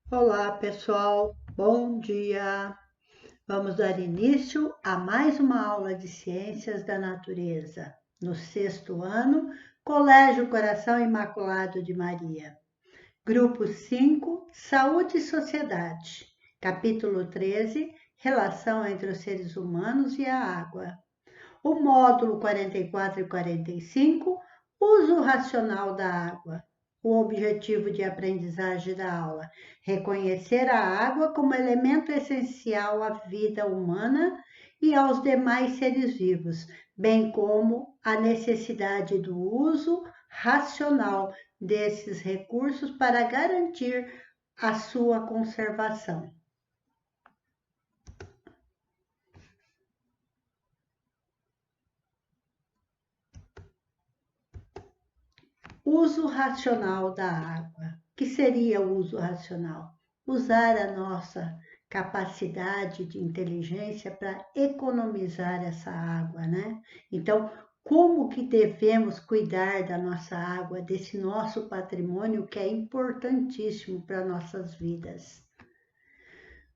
Olá, pessoal. Bom dia. Vamos dar início a mais uma aula de Ciências da Natureza, no sexto ano, Colégio Coração Imaculado de Maria. Grupo 5, Saúde e Sociedade. Capítulo 13, Relação entre os seres humanos e a água. O módulo 44 e 45, Uso racional da água. O objetivo de aprendizagem da aula: reconhecer a água como elemento essencial à vida humana e aos demais seres vivos, bem como a necessidade do uso racional desses recursos para garantir a sua conservação. Uso racional da água. O que seria o uso racional? Usar a nossa capacidade de inteligência para economizar essa água, né? Então, como que devemos cuidar da nossa água, desse nosso patrimônio que é importantíssimo para nossas vidas?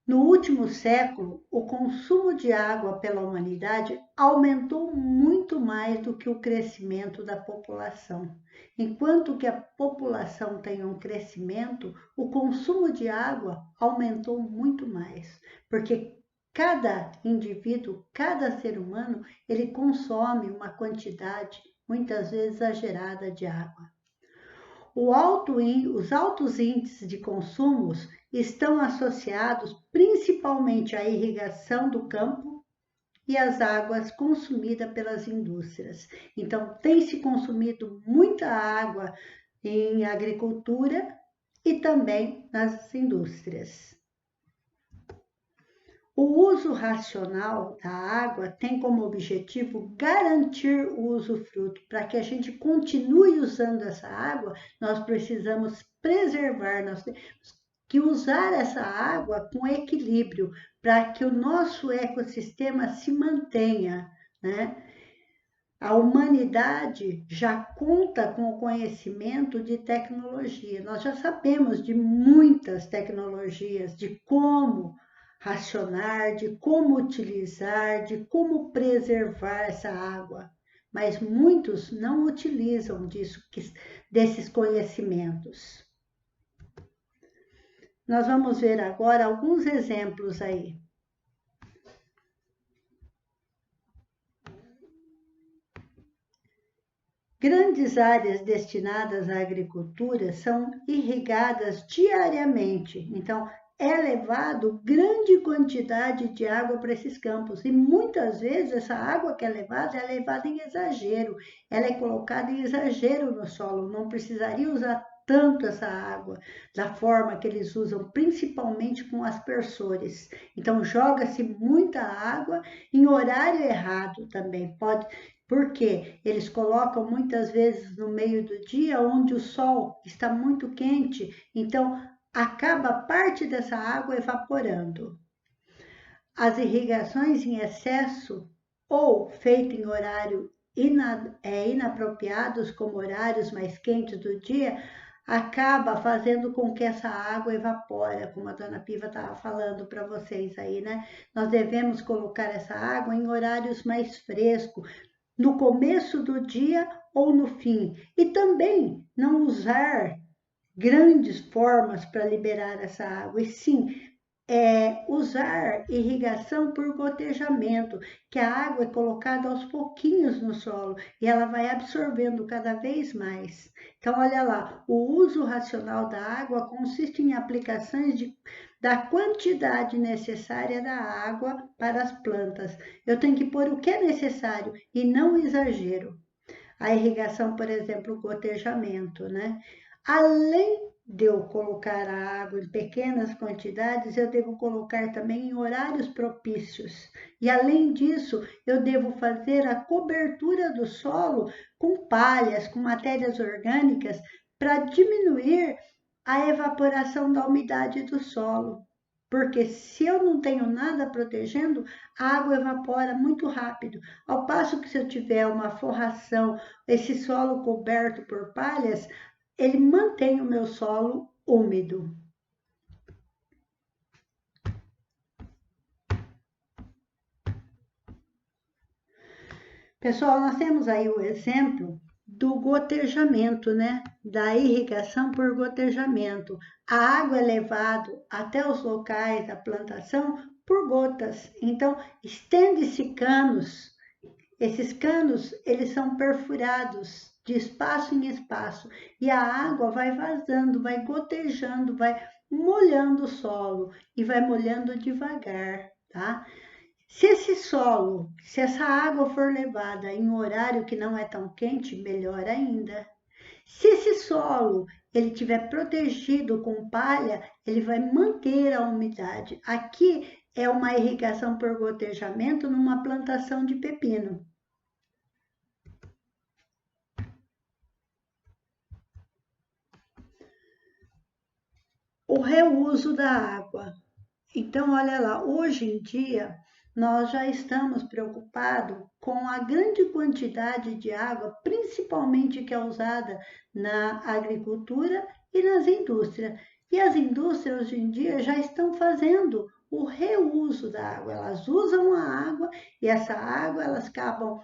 No último século, o consumo de água pela humanidade aumentou muito mais do que o crescimento da população. Enquanto que a população tem um crescimento, o consumo de água aumentou muito mais, porque cada indivíduo, cada ser humano, ele consome uma quantidade muitas vezes exagerada de água. Os altos índices de consumos estão associados principalmente à irrigação do campo e às águas consumidas pelas indústrias. Então, tem se consumido muita água em agricultura e também nas indústrias. O uso racional da água tem como objetivo garantir o usufruto. Para que a gente continue usando essa água, nós precisamos preservar, nós temos que usar essa água com equilíbrio, para que o nosso ecossistema se mantenha, né? A humanidade já conta com o conhecimento de tecnologia. Nós já sabemos de muitas tecnologias, de como racionar, de como utilizar, de como preservar essa água. Mas muitos não utilizam desses conhecimentos. Nós vamos ver agora alguns exemplos aí. Grandes áreas destinadas à agricultura são irrigadas diariamente, então é levado grande quantidade de água para esses campos e muitas vezes essa água que é levada em exagero, ela é colocada em exagero no solo, não precisaria usar tanto essa água da forma que eles usam, principalmente com aspersores. Então joga-se muita água em horário errado também, porque eles colocam muitas vezes no meio do dia, onde o sol está muito quente, então acaba parte dessa água evaporando. As irrigações em excesso ou feitas em horário inapropriados, como horários mais quentes do dia, acaba fazendo com que essa água evapore, como a dona Piva estava falando para vocês aí, né? Nós devemos colocar essa água em horários mais frescos, no começo do dia ou no fim. E também não usar grandes formas para liberar essa água, e sim usar irrigação por gotejamento, que a água é colocada aos pouquinhos no solo e ela vai absorvendo cada vez mais. Então, olha lá, o uso racional da água consiste em aplicações da quantidade necessária da água para as plantas. Eu tenho que pôr o que é necessário e não exagero. A irrigação, por exemplo, o gotejamento, né? Além de eu colocar a água em pequenas quantidades, eu devo colocar também em horários propícios. E além disso, eu devo fazer a cobertura do solo com palhas, com matérias orgânicas, para diminuir a evaporação da umidade do solo. Porque se eu não tenho nada protegendo, a água evapora muito rápido. Ao passo que se eu tiver uma forração, esse solo coberto por palhas, ele mantém o meu solo úmido. Pessoal, nós temos aí o exemplo do gotejamento, né? Da irrigação por gotejamento. A água é levada até os locais da plantação por gotas. Então, estende-se canos. Esses canos, eles são perfurados de espaço em espaço e a água vai vazando, vai gotejando, vai molhando o solo e vai molhando devagar, tá? Se esse solo, se essa água for levada em um horário que não é tão quente, melhor ainda. Se esse solo ele tiver protegido com palha, ele vai manter a umidade. Aqui é uma irrigação por gotejamento numa plantação de pepino. O reuso da água. Então, olha lá, hoje em dia nós já estamos preocupados com a grande quantidade de água, principalmente que é usada na agricultura e nas indústrias. E as indústrias hoje em dia já estão fazendo o reuso da água. Elas usam a água e essa água elas acabam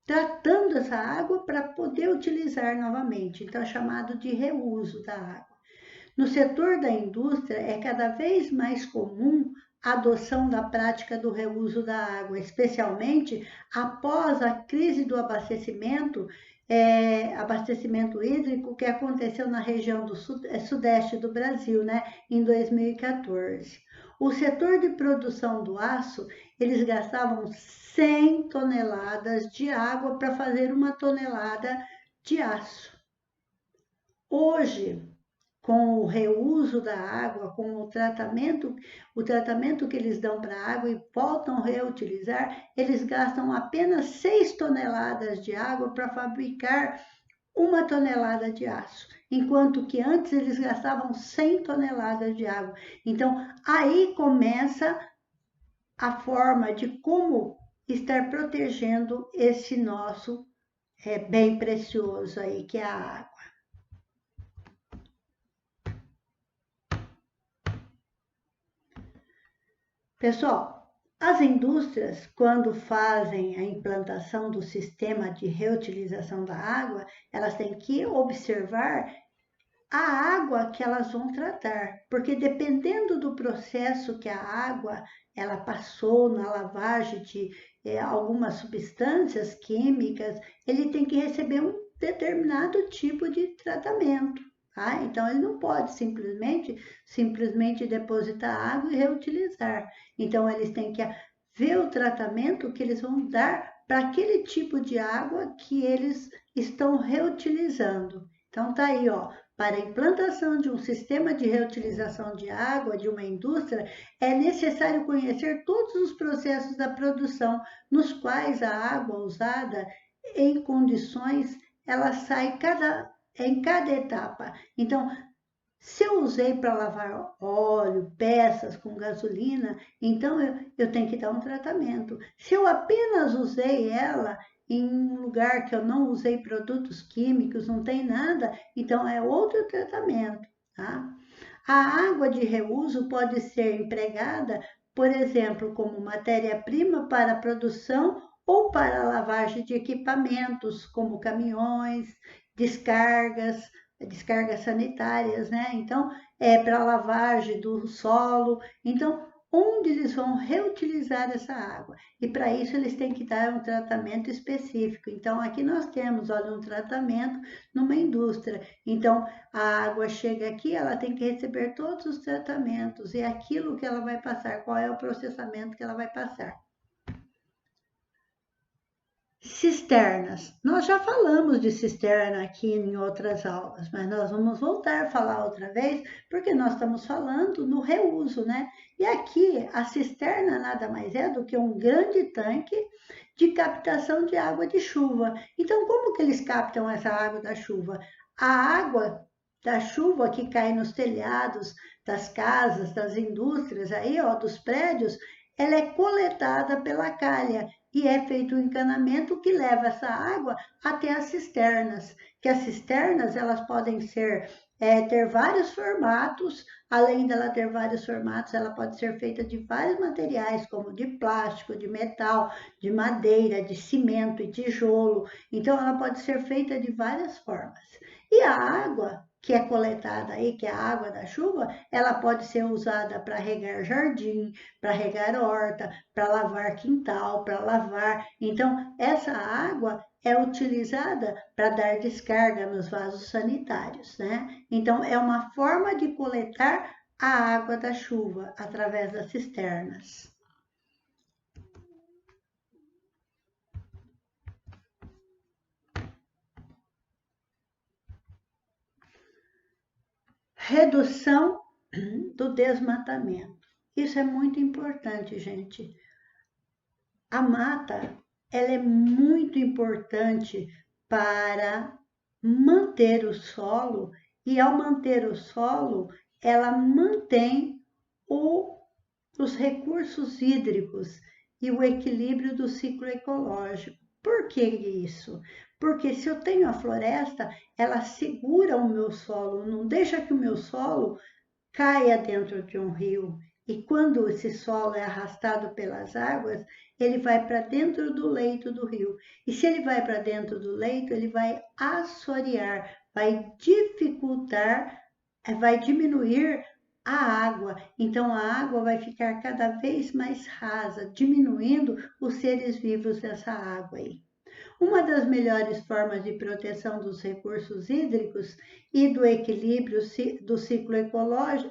tratando essa água para poder utilizar novamente. Então, é chamado de reuso da água. No setor da indústria, é cada vez mais comum a adoção da prática do reuso da água, especialmente após a crise do abastecimento hídrico que aconteceu na região do sudeste do Brasil, né, em 2014. O setor de produção do aço, eles gastavam 100 toneladas de água para fazer uma tonelada de aço. Hoje, com o reuso da água, com o tratamento que eles dão para a água e voltam a reutilizar, eles gastam apenas 6 toneladas de água para fabricar uma tonelada de aço, enquanto que antes eles gastavam 100 toneladas de água. Então, aí começa a forma de como estar protegendo esse nosso bem precioso aí, que é a água. Pessoal, as indústrias, quando fazem a implantação do sistema de reutilização da água, elas têm que observar a água que elas vão tratar, porque dependendo do processo que a água ela passou na lavagem de algumas substâncias químicas, ele tem que receber um determinado tipo de tratamento. Tá? Então, ele não pode simplesmente depositar água e reutilizar. Então, eles têm que ver o tratamento que eles vão dar para aquele tipo de água que eles estão reutilizando. Então, tá aí, ó. Para a implantação de um sistema de reutilização de água de uma indústria, é necessário conhecer todos os processos da produção, nos quais a água usada em condições, ela sai em cada etapa. Então, se eu usei para lavar óleo, peças com gasolina, então eu tenho que dar um tratamento. Se eu apenas usei ela em um lugar que eu não usei produtos químicos, não tem nada, então é outro tratamento, tá? A água de reuso pode ser empregada, por exemplo, como matéria-prima para a produção ou para a lavagem de equipamentos, como caminhões, descargas sanitárias, né? Então, é para lavagem do solo. Então, onde eles vão reutilizar essa água? E para isso eles têm que dar um tratamento específico. Então, aqui nós temos, olha, um tratamento numa indústria. Então, a água chega aqui, ela tem que receber todos os tratamentos e aquilo que ela vai passar, qual é o processamento que ela vai passar. Cisternas. Nós já falamos de cisterna aqui em outras aulas, mas nós vamos voltar a falar outra vez, porque nós estamos falando no reuso, né? E aqui a cisterna nada mais é do que um grande tanque de captação de água de chuva. Então, como que eles captam essa água da chuva? A água da chuva que cai nos telhados das casas, das indústrias aí, ó, dos prédios, ela é coletada pela calha e é feito um encanamento que leva essa água até as cisternas, que as cisternas elas podem ter vários formatos, além dela ter vários formatos, ela pode ser feita de vários materiais, como de plástico, de metal, de madeira, de cimento e tijolo. Então, ela pode ser feita de várias formas. E a água que é coletada aí, que é a água da chuva, ela pode ser usada para regar jardim, para regar horta, para lavar quintal, para lavar. Então, essa água é utilizada para dar descarga nos vasos sanitários, né? Então, é uma forma de coletar a água da chuva através das cisternas. Redução do desmatamento. Isso é muito importante, gente. A mata, ela é muito importante para manter o solo e ao manter o solo, ela mantém os recursos hídricos e o equilíbrio do ciclo ecológico. Por que isso? Porque se eu tenho a floresta, ela segura o meu solo, não deixa que o meu solo caia dentro de um rio. E quando esse solo é arrastado pelas águas, ele vai para dentro do leito do rio. E se ele vai para dentro do leito, ele vai assorear, vai dificultar, vai diminuir a água. Então a água vai ficar cada vez mais rasa, diminuindo os seres vivos dessa água aí. Uma das melhores formas de proteção dos recursos hídricos e do equilíbrio do ciclo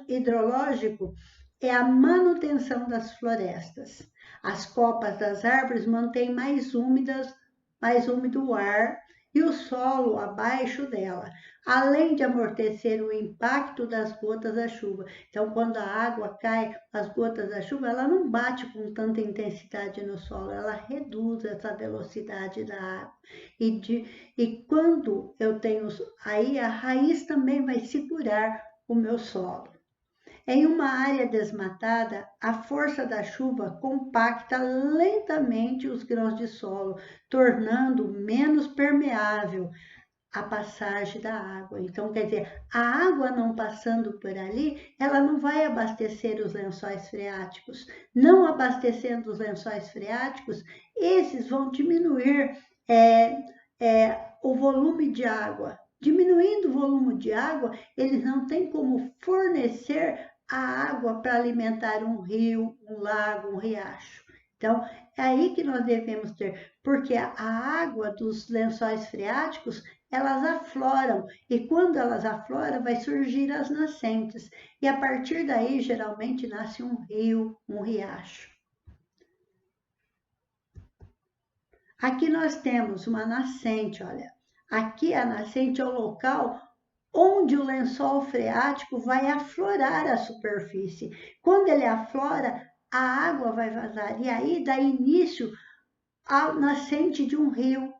hidrológico é a manutenção das florestas. As copas das árvores mantêm mais úmido o ar e o solo abaixo dela, além de amortecer o impacto das gotas da chuva. Então, quando a água cai, as gotas da chuva, ela não bate com tanta intensidade no solo, ela reduz essa velocidade da água. E quando eu tenho, aí a raiz também vai segurar o meu solo. Em uma área desmatada, a força da chuva compacta lentamente os grãos de solo, tornando menos permeável a passagem da água. Então, quer dizer, a água não passando por ali, ela não vai abastecer os lençóis freáticos. Não abastecendo os lençóis freáticos, esses vão diminuir o volume de água. Diminuindo o volume de água, eles não têm como fornecer a água para alimentar um rio, um lago, um riacho. Então, é aí que nós devemos ter, porque a água dos lençóis freáticos, elas afloram, e quando elas afloram, vai surgir as nascentes, e a partir daí, geralmente, nasce um rio, um riacho. Aqui nós temos uma nascente, olha. Aqui a nascente é o local onde o lençol freático vai aflorar a superfície. Quando ele aflora, a água vai vazar e aí dá início à nascente de um rio,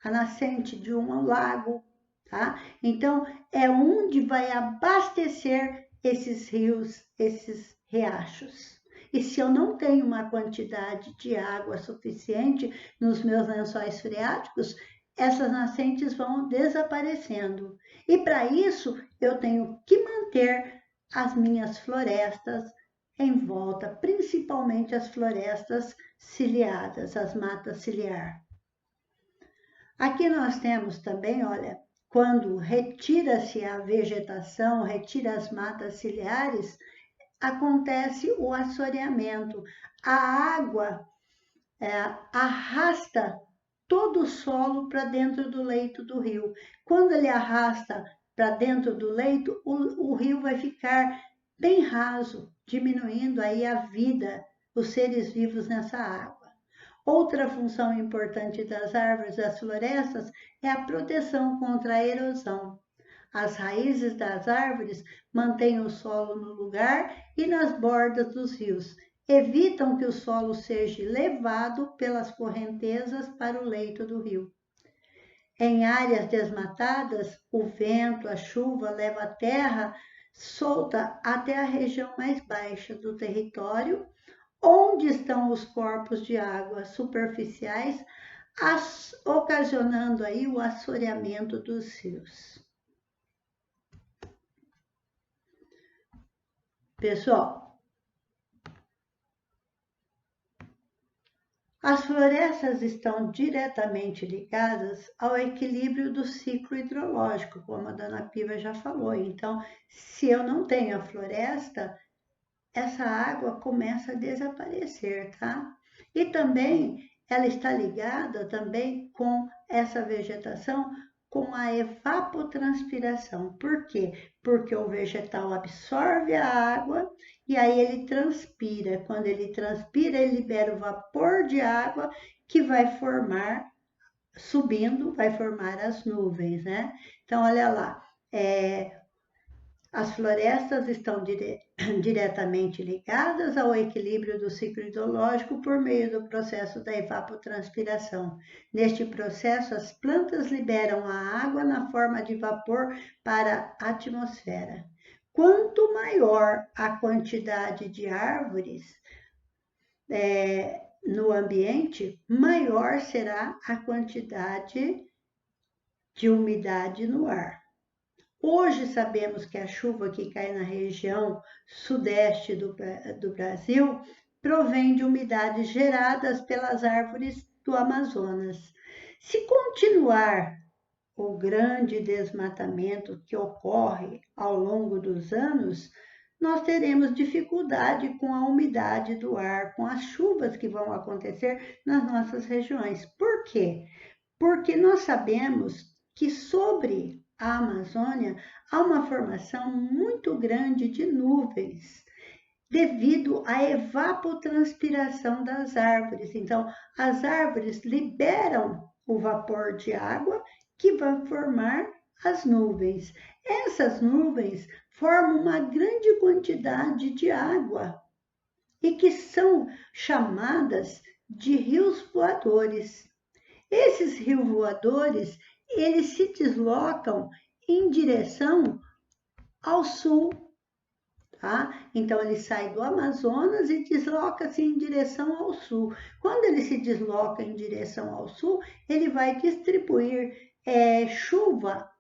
a nascente de um lago, tá? Então, é onde vai abastecer esses rios, esses riachos. E se eu não tenho uma quantidade de água suficiente nos meus lençóis freáticos, essas nascentes vão desaparecendo. E para isso, eu tenho que manter as minhas florestas em volta, principalmente as florestas ciliadas, as matas ciliar. Aqui nós temos também, olha, quando retira-se a vegetação, retira as matas ciliares, acontece o assoreamento. A água arrasta todo o solo para dentro do leito do rio. Quando ele arrasta para dentro do leito, o rio vai ficar bem raso, diminuindo aí a vida, os seres vivos nessa água. Outra função importante das árvores e das florestas é a proteção contra a erosão. As raízes das árvores mantêm o solo no lugar e nas bordas dos rios, evitam que o solo seja levado pelas correntezas para o leito do rio. Em áreas desmatadas, o vento, a chuva leva a terra solta até a região mais baixa do território, onde estão os corpos de água superficiais, ocasionando aí o assoreamento dos rios. Pessoal, as florestas estão diretamente ligadas ao equilíbrio do ciclo hidrológico, como a dona Piva já falou. Então, se eu não tenho a floresta, essa água começa a desaparecer, tá? E também ela está ligada também com essa vegetação, com a evapotranspiração. Por quê? Porque o vegetal absorve a água e aí ele transpira. Quando ele transpira, ele libera o vapor de água que vai formar, subindo, vai formar as nuvens, né? Então, olha lá, as florestas estão diretamente ligadas ao equilíbrio do ciclo hidrológico por meio do processo da evapotranspiração. Neste processo, as plantas liberam a água na forma de vapor para a atmosfera. Quanto maior a quantidade de árvores no ambiente, maior será a quantidade de umidade no ar. Hoje sabemos que a chuva que cai na região sudeste do Brasil provém de umidades geradas pelas árvores do Amazonas. Se continuar o grande desmatamento que ocorre ao longo dos anos, nós teremos dificuldade com a umidade do ar, com as chuvas que vão acontecer nas nossas regiões. Por quê? Porque nós sabemos que sobre a Amazônia há uma formação muito grande de nuvens, devido à evapotranspiração das árvores. Então, as árvores liberam o vapor de água que vai formar as nuvens. Essas nuvens formam uma grande quantidade de água e que são chamadas de rios voadores. Esses rios voadores, eles se deslocam em direção ao sul, tá? Então, ele sai do Amazonas e desloca-se em direção ao sul. Quando ele se desloca em direção ao sul, ele vai distribuir chuva,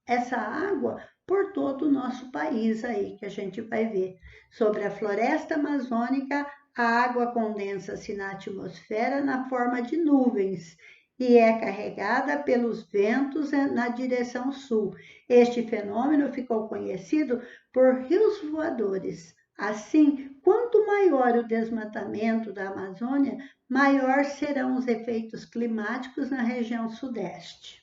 essa água, por todo o nosso país aí, que a gente vai ver. Sobre a floresta amazônica, a água condensa-se na atmosfera na forma de nuvens e é carregada pelos ventos na direção sul. Este fenômeno ficou conhecido por rios voadores. Assim, quanto maior o desmatamento da Amazônia, maior serão os efeitos climáticos na região sudeste.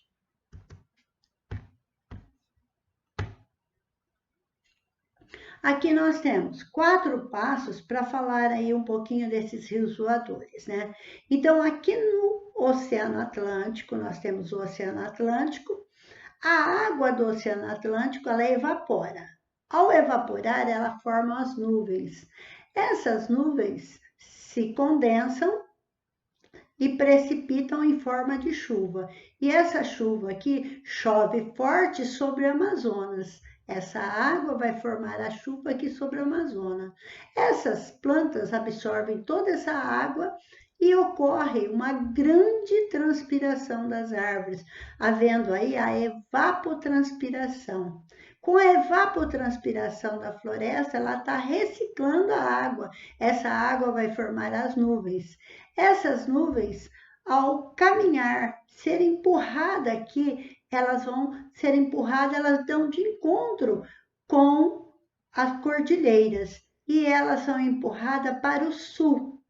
Aqui nós temos 4 passos para falar aí um pouquinho desses rios voadores, né? Então, aqui no Oceano Atlântico, nós temos o Oceano Atlântico. A água do Oceano Atlântico, ela evapora. Ao evaporar, ela forma as nuvens. Essas nuvens se condensam e precipitam em forma de chuva. E essa chuva aqui chove forte sobre o Amazonas. Essa água vai formar a chuva aqui sobre o Amazonas. Essas plantas absorvem toda essa água e ocorre uma grande transpiração das árvores, havendo aí a evapotranspiração. Com a evapotranspiração da floresta, ela está reciclando a água. Essa água vai formar as nuvens. Essas nuvens, ao caminhar, ser empurrada aqui, elas vão ser empurradas, elas dão de encontro com as cordilheiras e elas são empurradas para o sul.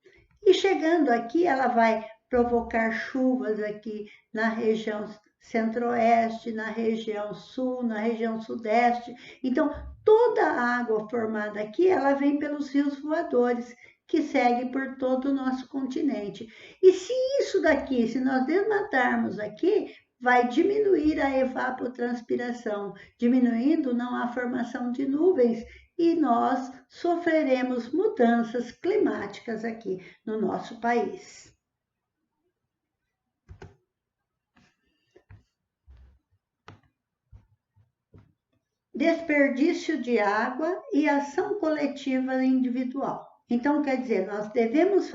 E chegando aqui, ela vai provocar chuvas aqui na região centro-oeste, na região sul, na região sudeste. Então, toda a água formada aqui, ela vem pelos rios voadores, que segue por todo o nosso continente. E se isso daqui, se nós desmatarmos aqui, vai diminuir a evapotranspiração, diminuindo não a formação de nuvens e nós sofreremos mudanças climáticas aqui no nosso país. Desperdício de água e ação coletiva individual. Então, quer dizer, nós devemos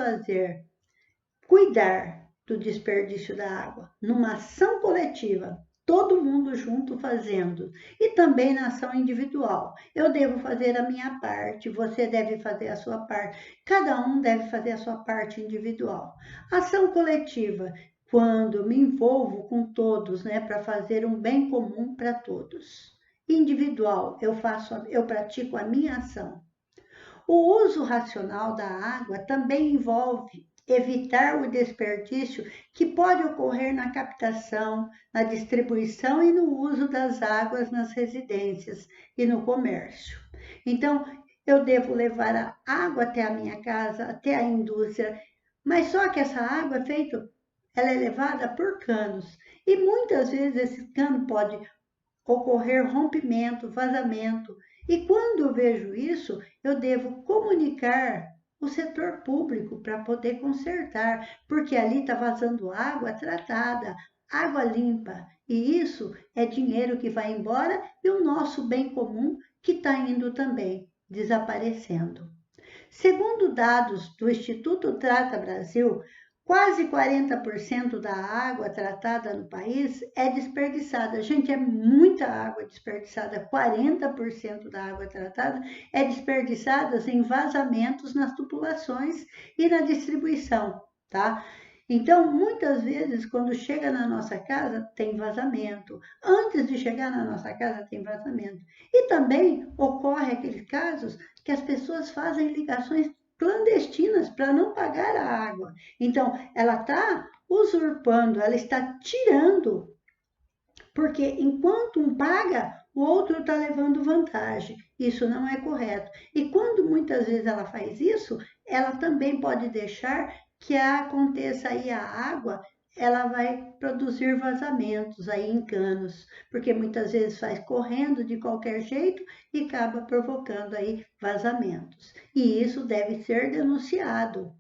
cuidar do desperdício da água numa ação coletiva, todo mundo junto fazendo, e também na ação individual. Eu devo fazer a minha parte, você deve fazer a sua parte, cada um deve fazer a sua parte individual. Ação coletiva, quando me envolvo com todos, né, para fazer um bem comum para todos. Individual, eu pratico a minha ação. O uso racional da água também envolve evitar o desperdício que pode ocorrer na captação, na distribuição e no uso das águas nas residências e no comércio. Então, eu devo levar a água até a minha casa, até a indústria, mas só que essa água ela é levada por canos e muitas vezes esse cano pode ocorrer rompimento, vazamento. E quando eu vejo isso, eu devo comunicar o setor público para poder consertar, porque ali está vazando água tratada, água limpa. E isso é dinheiro que vai embora e o nosso bem comum que está indo também, desaparecendo. Segundo dados do Instituto Trata Brasil, quase 40% da água tratada no país é desperdiçada. Gente, é muita água desperdiçada. 40% da água tratada é desperdiçada em vazamentos nas tubulações e na distribuição, tá? Então, muitas vezes, quando chega na nossa casa, tem vazamento. Antes de chegar na nossa casa, tem vazamento. E também ocorre aqueles casos que as pessoas fazem ligações clandestinas para não pagar a água. Então, ela está usurpando, ela está tirando, porque enquanto um paga, o outro está levando vantagem. Isso não é correto. E quando muitas vezes ela faz isso, ela também pode deixar que aconteça aí a água, ela vai produzir vazamentos aí em canos, porque muitas vezes faz correndo de qualquer jeito e acaba provocando aí vazamentos. E isso deve ser denunciado.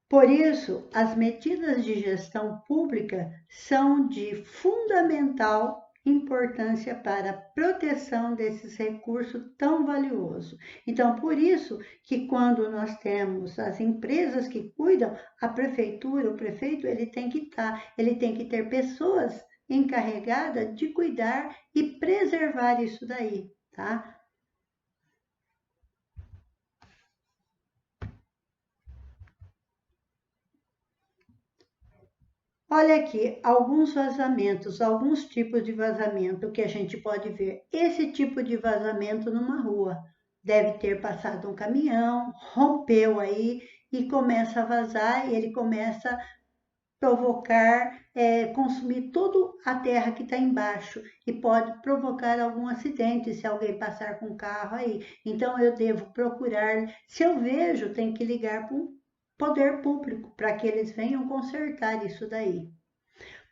Por isso, as medidas de gestão pública são de fundamental importância para a proteção desses recursos tão valiosos. Então, por isso que quando nós temos as empresas que cuidam, a prefeitura, o prefeito, ele tem que ter pessoas encarregadas de cuidar e preservar isso daí, tá? Olha aqui, alguns vazamentos, alguns tipos de vazamento que a gente pode ver. Esse tipo de vazamento numa rua deve ter passado um caminhão, rompeu aí e começa a vazar e ele começa a provocar, consumir toda a terra que está embaixo e pode provocar algum acidente se alguém passar com o carro aí. Então eu devo procurar, se eu vejo, tem que ligar para o poder público para que eles venham consertar isso daí.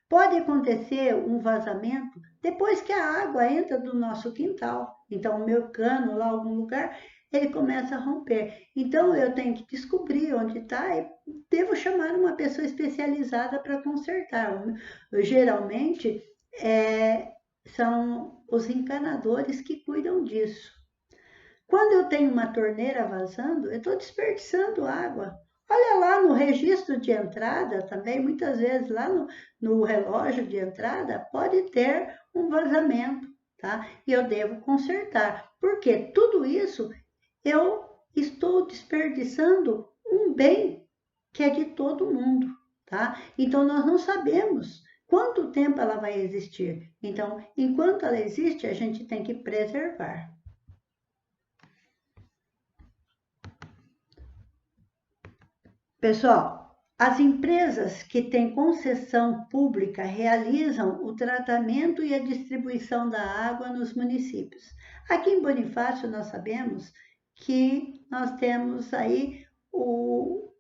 Pode acontecer um vazamento depois que a água entra do nosso quintal. Então, o meu cano lá, algum lugar, ele começa a romper. Então, eu tenho que descobrir onde está e devo chamar uma pessoa especializada para consertar. Geralmente, são os encanadores que cuidam disso. Quando eu tenho uma torneira vazando, eu estou desperdiçando água. Olha lá no registro de entrada também, muitas vezes lá no relógio de entrada pode ter um vazamento, tá? E eu devo consertar, porque tudo isso eu estou desperdiçando um bem que é de todo mundo, tá? Então nós não sabemos quanto tempo ela vai existir. Então, enquanto ela existe, a gente tem que preservar. Pessoal, as empresas que têm concessão pública realizam o tratamento e a distribuição da água nos municípios. Aqui em Bonifácio, nós sabemos que nós temos aí o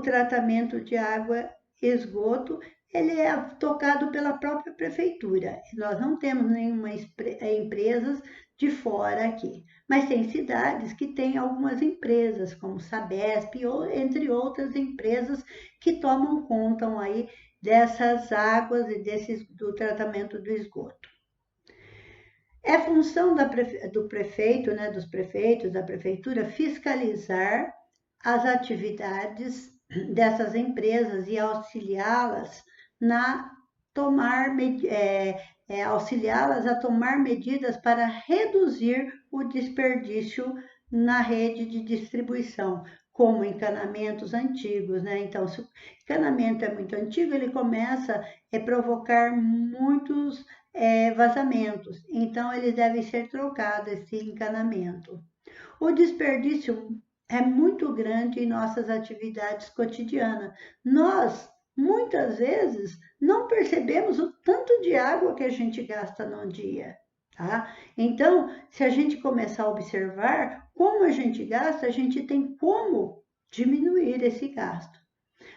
tratamento de água esgoto, ele é tocado pela própria prefeitura. Nós não temos nenhuma empresas de fora aqui. Mas tem cidades que têm algumas empresas, como Sabesp, ou entre outras empresas que tomam conta aí dessas águas e do tratamento do esgoto. É função do prefeito, né, dos prefeitos, da prefeitura, fiscalizar as atividades dessas empresas e auxiliá-las na auxiliá-las a tomar medidas para reduzir o desperdício na rede de distribuição, como encanamentos antigos, né? Então, se o encanamento é muito antigo, ele começa a provocar muitos vazamentos. Então, eles devem ser trocados, esse encanamento. O desperdício é muito grande em nossas atividades cotidianas. Nós, muitas vezes, não percebemos o tanto de água que a gente gasta num dia. Tá? Então, se a gente começar a observar como a gente gasta, a gente tem como diminuir esse gasto.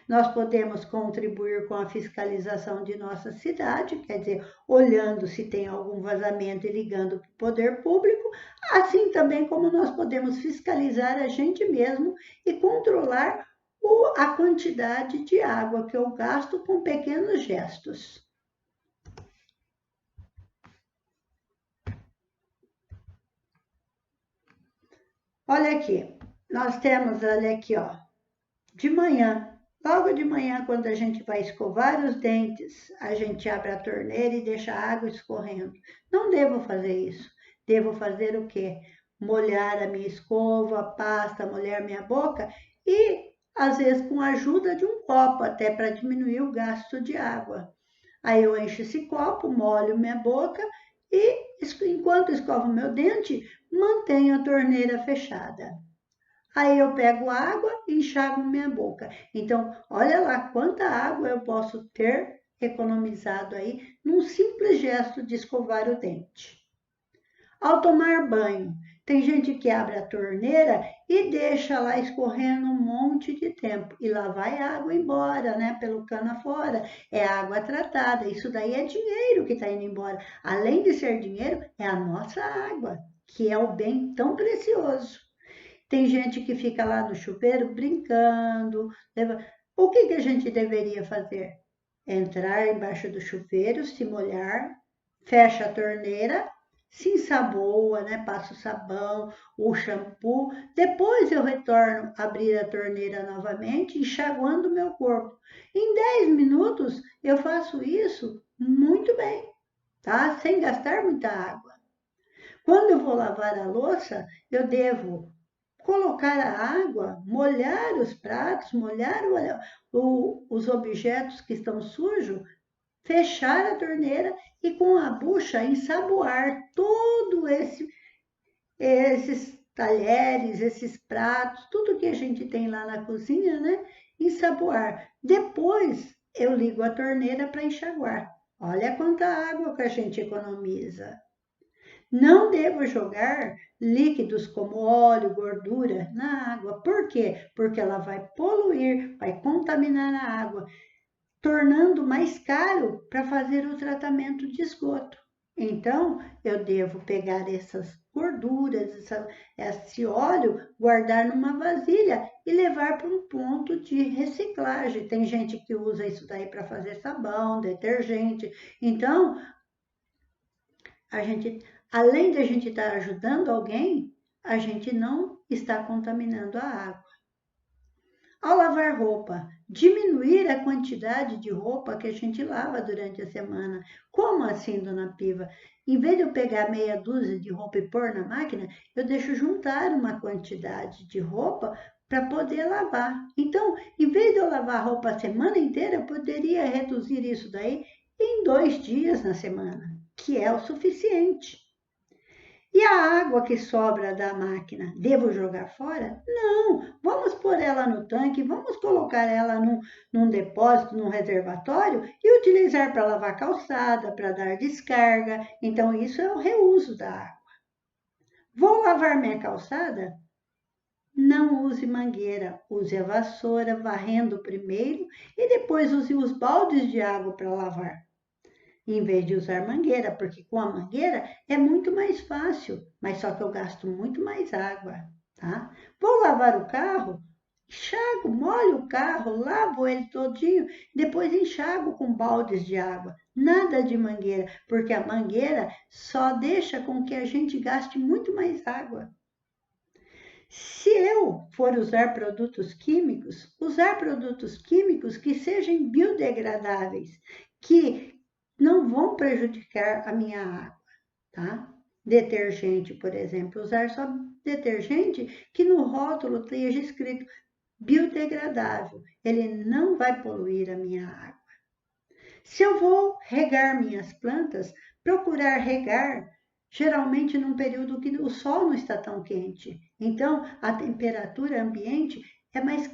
Nós podemos contribuir com a fiscalização de nossa cidade, quer dizer, olhando se tem algum vazamento e ligando para o poder público, assim também como nós podemos fiscalizar a gente mesmo e controlar a quantidade de água que eu gasto com pequenos gestos. Olha aqui, nós temos, olha aqui, ó, de manhã. Logo de manhã, quando a gente vai escovar os dentes, a gente abre a torneira e deixa a água escorrendo. Não devo fazer isso. Devo fazer o quê? Molhar a minha escova, a pasta, molhar minha boca e, às vezes, com a ajuda de um copo, até para diminuir o gasto de água. Aí eu encho esse copo, molho minha boca e, enquanto escovo meu dente, mantenho a torneira fechada. Aí eu pego água e enxago minha boca. Então, olha lá quanta água eu posso ter economizado aí num simples gesto de escovar o dente. Ao tomar banho, tem gente que abre a torneira e deixa lá escorrendo um monte de tempo. E lá vai a água embora, né? Pelo cano afora. É água tratada. Isso daí é dinheiro que está indo embora. Além de ser dinheiro, é a nossa água, que é o bem tão precioso. Tem gente que fica lá no chuveiro brincando. O que a gente deveria fazer? Entrar embaixo do chuveiro, se molhar, fecha a torneira, se ensaboa, né? Passa o sabão, o shampoo. Depois eu retorno a abrir a torneira novamente, enxaguando o meu corpo. Em 10 minutos eu faço isso muito bem, tá? Sem gastar muita água. Quando eu vou lavar a louça, eu devo colocar a água, molhar os pratos, molhar os objetos que estão sujos, fechar a torneira e com a bucha ensaboar todo esses talheres, esses pratos, tudo que a gente tem lá na cozinha, né? Ensaboar. Depois eu ligo a torneira para enxaguar. Olha quanta água que a gente economiza. Não devo jogar líquidos como óleo, gordura na água. Por quê? Porque ela vai poluir, vai contaminar a água, tornando mais caro para fazer o tratamento de esgoto. Então, eu devo pegar essas gorduras, esse óleo, guardar numa vasilha e levar para um ponto de reciclagem. Tem gente que usa isso daí para fazer sabão, detergente. Então, além de a gente estar ajudando alguém, a gente não está contaminando a água. Ao lavar roupa, diminuir a quantidade de roupa que a gente lava durante a semana. Como assim, dona Piva? Em vez de eu pegar meia dúzia de roupa e pôr na máquina, eu deixo juntar uma quantidade de roupa para poder lavar. Então, em vez de eu lavar roupa a semana inteira, eu poderia reduzir isso daí em 2 dias na semana, que é o suficiente. E a água que sobra da máquina, devo jogar fora? Não, vamos pôr ela no tanque, vamos colocar ela num depósito, num reservatório e utilizar para lavar calçada, para dar descarga. Então, isso é o reuso da água. Vou lavar minha calçada? Não use mangueira, use a vassoura, varrendo primeiro e depois use os baldes de água para lavar, em vez de usar mangueira, porque com a mangueira é muito mais fácil, mas só que eu gasto muito mais água, tá? Vou lavar o carro, enxago, molho o carro, lavo ele todinho, depois enxago com baldes de água. Nada de mangueira, porque a mangueira só deixa com que a gente gaste muito mais água. Se eu for usar produtos químicos que sejam biodegradáveis, que não vão prejudicar a minha água, tá? Detergente, por exemplo, usar só detergente que no rótulo esteja escrito biodegradável. Ele não vai poluir a minha água. Se eu vou regar minhas plantas, procurar regar geralmente num período que o sol não está tão quente. Então, a temperatura ambiente é mais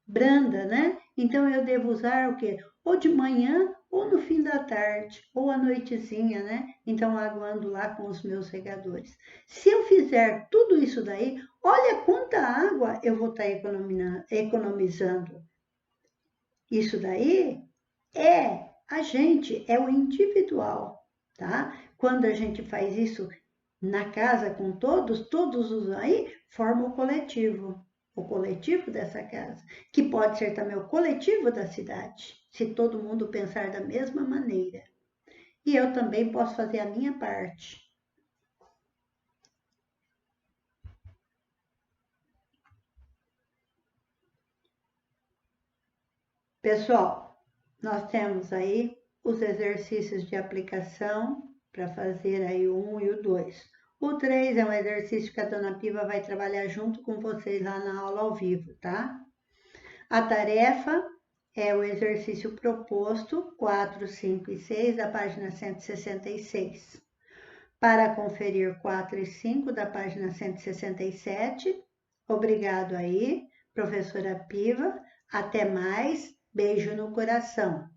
branda, né? Então, eu devo usar o quê? Ou de manhã, ou no fim da tarde, ou à noitezinha, né? Então, aguando lá com os meus regadores. Se eu fizer tudo isso daí, olha quanta água eu vou estar economizando. Isso daí é o individual, tá? Quando a gente faz isso na casa com todos os aí, forma o coletivo dessa casa, que pode ser também o coletivo da cidade, se todo mundo pensar da mesma maneira. E eu também posso fazer a minha parte. Pessoal, nós temos aí os exercícios de aplicação para fazer aí o 1 e o 2. O 3 é um exercício que a dona Piva vai trabalhar junto com vocês lá na aula ao vivo, tá? A tarefa é o exercício proposto 4, 5 e 6 da página 166. Para conferir 4 e 5 da página 167. Obrigado aí, professora Piva. Até mais. Beijo no coração.